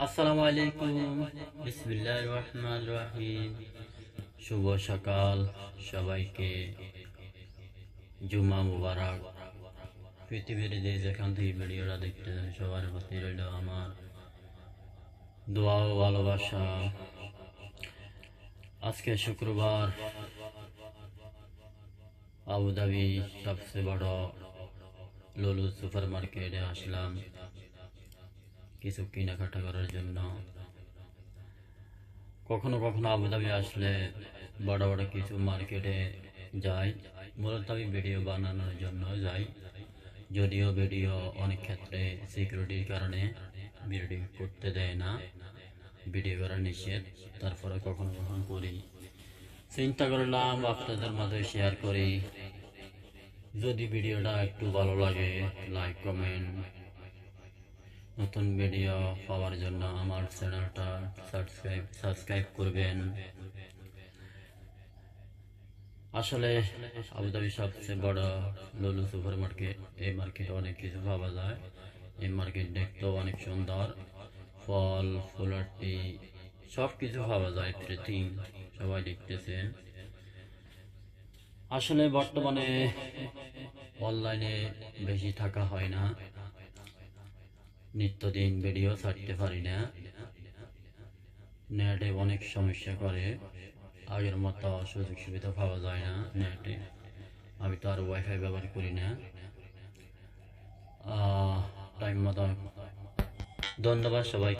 আসসালামু আলাইকুম। বিসমিল্লাহির রহমানির রহিম। শুভ সকাল সবাইকে। জুমা মুবারক। পৃথিবীর যে যেখান থেকে ভিডিওটা দেখতেছেন সবার প্রতি রইল আমার দোয়া ও ভালোবাসা। আজকে শুক্রবার আবুধাবি সবচেয়ে বড় লুলু সুপার মার্কেটে আসলাম কিছু কেনাকাটা করার জন্য। কখনো কখনো আবুধাবি আসলে বড় বড় কিছু মার্কেটে যাই, মূলত আমি ভিডিও বানানোর জন্য যাই। যদিও ভিডিও অনেক ক্ষেত্রে সিকিউরিটির কারণে ভিডিও করতে দেয় না, ভিডিও করা নিষেধ, তারপরে কখনো কখনো করি। চিন্তা করলাম আপনাদের মাঝে শেয়ার করি। যদি ভিডিওটা একটু ভালো লাগে লাইক কমেন্ট, নতুন ভিডিও পাওয়ার জন্য আমার চ্যানেলটা সাবস্ক্রাইব করবেন। আসলে আবুধাবি সবচেয়ে বড় লুলু সুপার মার্কেট। এই মার্কেটে অনেক কিছু পাওয়া যায়। এই মার্কেট দেখতেও অনেক সুন্দর, ফল ফুলাটি সব কিছু পাওয়া যায়। এভরিথিং সবাই দেখতেছেন। আসলে বর্তমানে অনলাইনে বেশি থাকা হয় না, নিত্যদিন ভিডিও ছাড়তে পারি না, নেটে অনেক সমস্যা করে, আগের মতো সুযোগ সুবিধা পাওয়া যায় না নেটে। আমি তো আর ওয়াইফাই ব্যবহার করি না টাইম মতো। ধন্যবাদ সবাই।